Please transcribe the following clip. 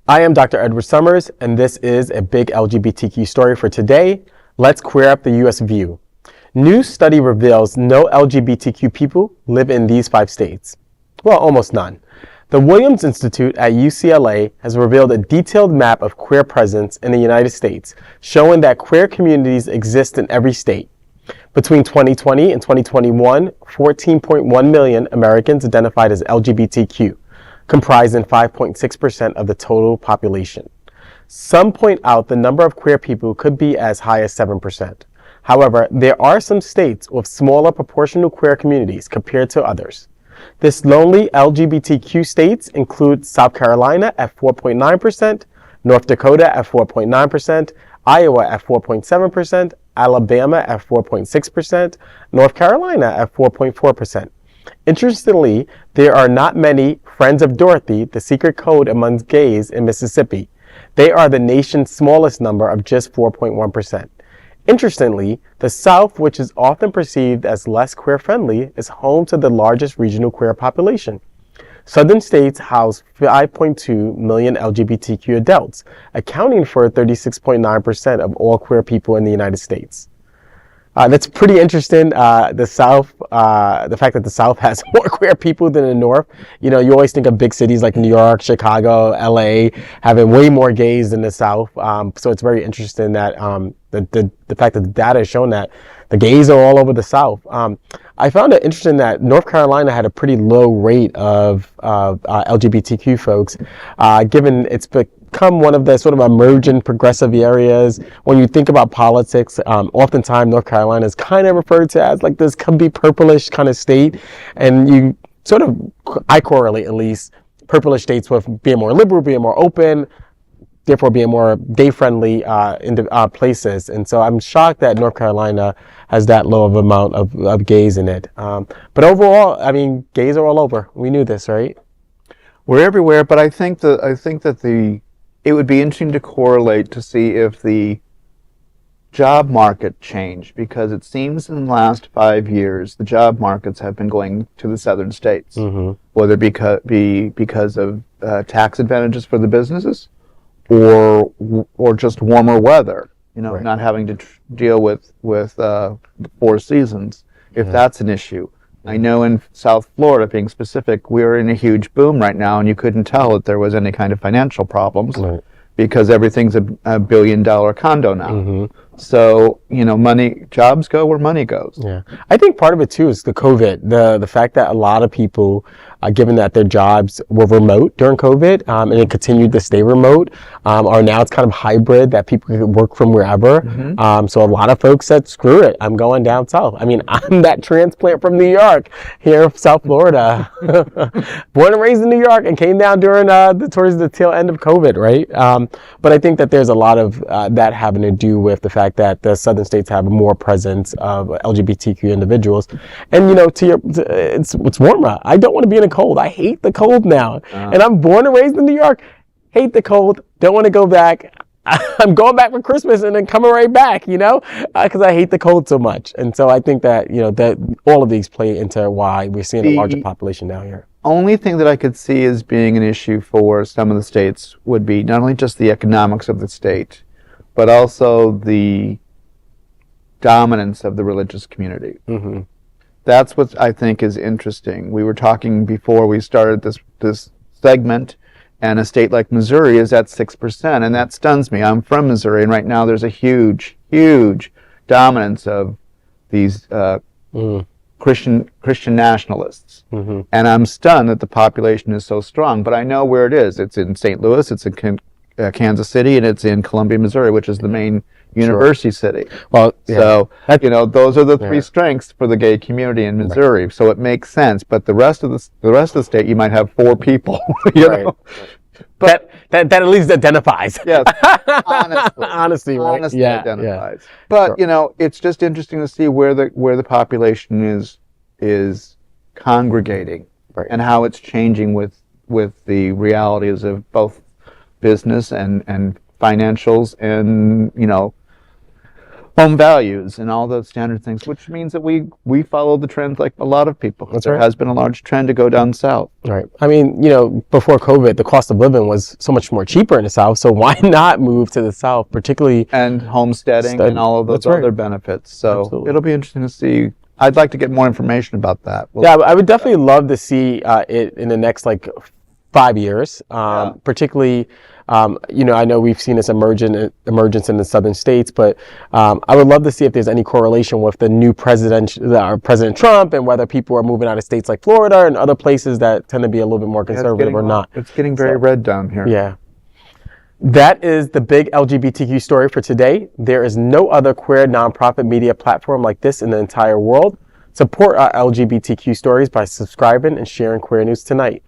I am Dr. Edward Summers, and this is a big LGBTQ story for today. Let's queer up the U.S. view. New study reveals no LGBTQ people live in these 5 states. Well, almost none. The Williams Institute at UCLA has revealed a detailed map of queer presence in the United States, showing that queer communities exist in every state. Between 2020 and 2021, 14.1 million Americans identified as LGBTQ, comprising 5.6% of the total population. Some point out the number of queer people could be as high as 7%. However, there are some states with smaller proportional queer communities compared to others. This lonely LGBTQ states include South Carolina at 4.9%, North Dakota at 4.9%, Iowa at 4.7%, Alabama at 4.6%, North Carolina at 4.4%. Interestingly, there are not many Friends of Dorothy, the secret code among gays in Mississippi. They are the nation's smallest number of just 4.1%. Interestingly, the South, which is often perceived as less queer-friendly, is home to the largest regional queer population. Southern states house 5.2 million LGBTQ adults, accounting for 36.9% of all queer people in the United States. That's pretty interesting. The fact that the South has more queer people than the North. You know, you always think of big cities like New York, Chicago, LA having way more gays than the South. So it's very interesting that the fact that the data has shown that the gays are all over the South. I found it interesting that North Carolina had a pretty low rate of LGBTQ folks, given it's become one of the sort of emergent progressive areas. When you think about politics, oftentimes North Carolina is kind of referred to as like this can be purplish kind of state, and you sort of, I correlate at least, purplish states with being more liberal, being more open, therefore being more gay-friendly places. And so I'm shocked that North Carolina has that low of amount of gays in it. But overall, I mean, gays are all over. We knew this, right? We're everywhere, but I think that it would be interesting to correlate to see if the job market changed, because it seems in the last 5 years the job markets have been going to the southern states, whether it be because of tax advantages for the businesses, or just warmer weather, right. Not having to deal with the 4 seasons, if that's an issue. I know in South Florida, being specific, we're in a huge boom right now, and you couldn't tell that there was any kind of financial problems, because everything's a $1 billion condo now. So, jobs go where money goes. Yeah. I think part of it too is the COVID, the fact that a lot of people, given that their jobs were remote during COVID, and it continued to stay remote, or now it's kind of hybrid that people can work from wherever. So a lot of folks said, screw it, I'm going down south. I mean, I'm that transplant from New York, here in South Florida. Born and raised in New York and came down during towards the tail end of COVID, right? But I think that there's a lot of that having to do with the fact that the southern states have more presence of LGBTQ individuals. And it's warmer. I don't want to be in a cold. I hate the cold now. And I'm born and raised in New York. Hate the cold. Don't want to go back. I'm going back for Christmas and then coming right back, because I hate the cold so much. And so I think that, that all of these play into why we're seeing a larger population down here. Only thing that I could see as being an issue for some of the states would be not only just the economics of the state, but also the dominance of the religious community. That's what I think is interesting. We were talking before we started this segment, and a state like Missouri is at 6%, and that stuns me. I'm from Missouri, and right now there's a huge, huge dominance of these Christian nationalists. And I'm stunned that the population is so strong, but I know where it is. It's in St. Louis, it's in Kansas City, and it's in Columbia, Missouri, which is the main university city. Well, so those are the 3 strengths for the gay community in Missouri. Right. So it makes sense. But the rest of the state, you might have 4 people. Know? But that at least identifies. Yes, honestly, honestly identifies. But it's just interesting to see where the population is congregating, and how it's changing with the realities of both business and financials, and home values and all those standard things, which means that we follow the trends like a lot of people. That's there right. has been a large trend to go down south. Right. I mean, before COVID, the cost of living was so much more cheaper in the South. So why not move to the South, particularly? And homesteading and all of those That's right. other benefits. So Absolutely. it'll be interesting to see. I'd like to get more information about that. Yeah, I would definitely love to see it in the next 5 years, particularly. I know we've seen this emergence in the southern states, but I would love to see if there's any correlation with the new President Trump and whether people are moving out of states like Florida and other places that tend to be a little bit more conservative or not. It's getting very red down here. Yeah. That is the big LGBTQ story for today. There is no other queer nonprofit media platform like this in the entire world. Support our LGBTQ stories by subscribing and sharing Queer News Tonight.